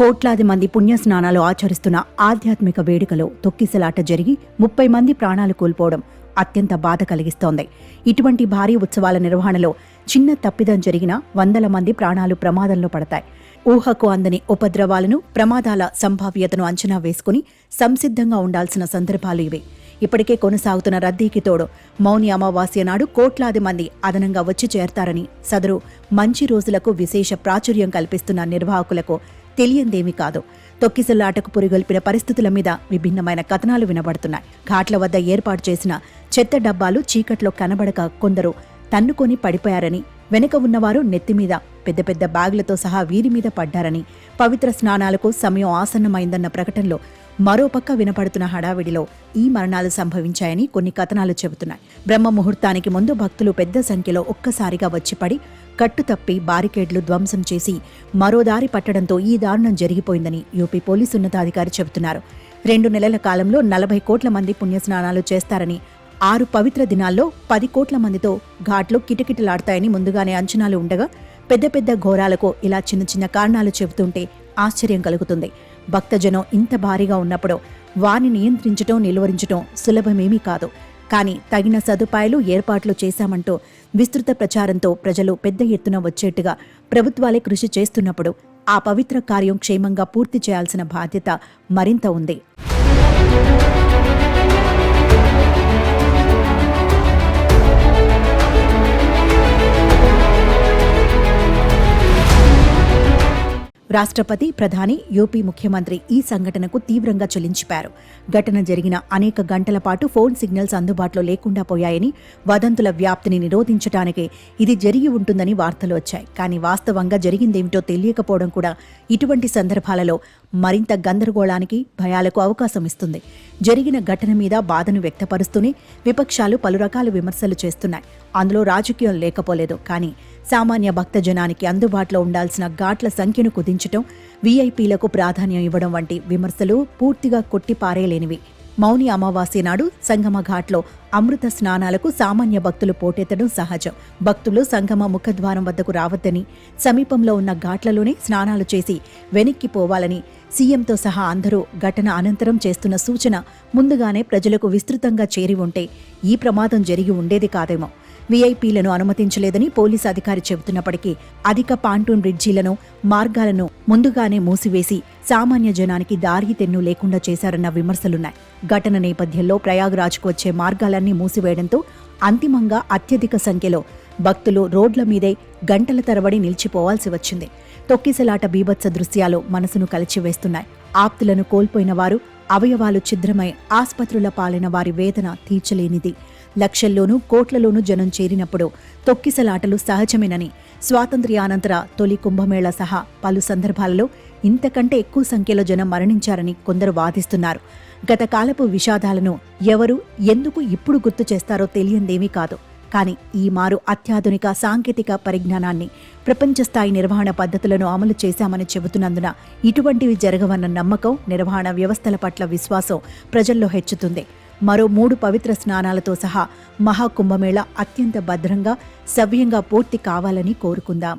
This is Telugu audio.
కోట్లాది మంది పుణ్యస్నానాలు ఆచరిస్తున్న ఆధ్యాత్మిక వేడుకలో తొక్కిసలాట జరిగి 30 మంది ప్రాణాలు కోల్పోవడం అత్యంత బాధ కలిగిస్తోంది. ఇటువంటి భారీ ఉత్సవాల నిర్వహణలో చిన్న తప్పిదం జరిగినా వందల మంది ప్రాణాలు ప్రమాదంలో పడతాయి. ఊహకు అందని ఉపద్రవాలను, ప్రమాదాల సంభావ్యతను అంచనా వేసుకుని సంసిద్ధంగా ఉండాల్సిన సందర్భాలు ఇవే. ఇప్పటికే కొనసాగుతున్న రద్దీకి తోడు మౌని అమావాస్య నాడు కోట్లాది మంది అదనంగా వచ్చి చేరతారని సదరు మంచి రోజులకు విశేష ప్రాచుర్యం కల్పిస్తున్న నిర్వాహకులకు తెలియందేమీ కాదు. తొక్కిసలాటకు పురిగొల్పిన పరిస్థితుల మీద విభిన్నమైన కథనాలు వినబడుతున్నాయి. ఘాట్ల వద్ద ఏర్పాటు చేసిన చెత్త డబ్బాలు చీకట్లో కనబడక కొందరు తన్నుకొని పడిపోయారని, వెనుక ఉన్నవారు నెత్తిమీద పెద్ద పెద్ద బ్యాగులతో సహా వీరి మీద పడ్డారని, పవిత్ర స్నానాలకు సమయం ఆసన్నమైందన్న ప్రకటనలో మరోపక్క వినపడుతున్న హడావిడిలో ఈ మరణాలు సంభవించాయని కొన్ని కథనాలు చెబుతున్నాయి. బ్రహ్మ ముహూర్తానికి ముందు భక్తులు పెద్ద సంఖ్యలో ఒక్కసారిగా వచ్చిపడి కట్టుతప్పి బారికేడ్లు ధ్వంసం చేసి మరో దారి పట్టడంతో ఈ దారుణం జరిగిపోయిందని యూపీ పోలీసు ఉన్నతాధికారి చెబుతున్నారు. 2 నెలల కాలంలో 40 కోట్ల మంది పుణ్యస్నానాలు చేస్తారని, 6 పవిత్ర దినాల్లో 10 కోట్ల మందితో ఘాట్లు కిటకిటలాడతాయని ముందుగానే అంచనాలు ఉండగా పెద్ద పెద్ద ఘోరాలకు ఇలా చిన్న చిన్న కారణాలు చెబుతుంటే ఆశ్చర్యం కలుగుతుంది. భక్తజనం ఇంత భారీగా ఉన్నప్పుడు వారిని నియంత్రించటం, నిలువరించటం సులభమేమీ కాదు. కానీ తగిన సదుపాయాలు, ఏర్పాట్లు చేశామంటూ విస్తృత ప్రచారంతో ప్రజలు పెద్ద ఎత్తున వచ్చేట్టుగా ప్రభుత్వాలే కృషి చేస్తున్నప్పుడు ఆ పవిత్ర కార్యం క్షేమంగా పూర్తి చేయాల్సిన బాధ్యత మరింత ఉంది. రాష్ట్రపతి, ప్రధాని, యూపీ ముఖ్యమంత్రి ఈ సంఘటనకు తీవ్రంగా చలించిపారు. ఘటన జరిగిన అనేక గంటల పాటు ఫోన్ సిగ్నల్స్ అందుబాటులో లేకుండా పోయాయని, వదంతుల వ్యాప్తిని నిరోధించడానికే ఇది జరిగి ఉంటుందని వార్తలు వచ్చాయి. కానీ వాస్తవంగా జరిగిందేమిటో తెలియకపోవడం కూడా ఇటువంటి సందర్భాలలో మరింత గందరగోళానికి, భయాలకు అవకాశం ఇస్తుంది. జరిగిన ఘటన మీద బాధను వ్యక్తపరుస్తూనే విపక్షాలు పలు రకాల విమర్శలు చేస్తున్నాయి. అందులో రాజకీయం లేకపోలేదు. కానీ సామాన్య భక్తజనానికి అందుబాటులో ఉండాల్సిన ఘాట్ల సంఖ్యను కుదించటం, వీఐపీలకు ప్రాధాన్యం ఇవ్వడం వంటి విమర్శలు పూర్తిగా కొట్టిపారేలేనివి. మౌని అమావాస్య నాడు సంగమ ఘాట్లో అమృత స్నానాలకు సామాన్య భక్తులు పోటెత్తడం సహజం. భక్తులు సంగమ ముఖద్వారం వద్దకు రావద్దని, సమీపంలో ఉన్న ఘాట్లలోనే స్నానాలు చేసి వెనక్కి పోవాలని సీఎంతో సహా అందరూ ఘటన అనంతరం చేస్తున్న సూచన ముందుగానే ప్రజలకు విస్తృతంగా చేరి ఉంటే ఈ ప్రమాదం జరిగి ఉండేది కాదేమో. వీఐపీలను అనుమతించలేదని పోలీసు అధికారి చెబుతున్నప్పటికీ అధిక పాంటూన్ బ్రిడ్జీలను, మార్గాలను ముందుగానే మూసివేసి సామాన్య జనానికి దారి తెన్ను లేకుండా చేశారన్న విమర్శలున్నాయి. ఘటన నేపథ్యంలో ప్రయాగ్రాజ్కు వచ్చే మార్గాలన్నీ మూసివేయడంతో అంతిమంగా అత్యధిక సంఖ్యలో భక్తులు రోడ్ల మీదే గంటల తరబడి నిలిచిపోవాల్సి వచ్చింది. తొక్కిసలాట బీభత్స దృశ్యాలు మనసును కలిచివేస్తున్నాయి. ఆప్తులను కోల్పోయిన వారు, అవయవాలు ఛిద్రమై ఆస్పత్రుల పాలైన వారి వేదన తీర్చలేనిది. లక్షల్లోనూ కోట్లలోనూ జనం చేరినప్పుడు తొక్కిసలాటలు సహజమేనని, స్వాతంత్ర్యానంతర తొలి కుంభమేళ సహా పలు సందర్భాలలో ఇంతకంటే ఎక్కువ సంఖ్యలో జనం మరణించారని కొందరు వాదిస్తున్నారు. గత కాలపు విషాదాలను ఎవరు, ఎందుకు ఇప్పుడు గుర్తు చేస్తారో తెలియందేమీ కాదు. కానీ ఈ మారు అత్యాధునిక సాంకేతిక పరిజ్ఞానాన్ని, ప్రపంచ స్థాయి నిర్వహణ పద్ధతులను అమలు చేశామని చెబుతున్నందున ఇటువంటివి జరగవన్న నమ్మకం, నిర్వహణ వ్యవస్థల పట్ల విశ్వాసం ప్రజల్లో హెచ్చుతుంది. మరో 3 పవిత్ర స్నానాలతో సహా మహాకుంభమేళ అత్యంత భద్రంగా, సవ్యంగా పూర్తి కావాలని కోరుకుందాం.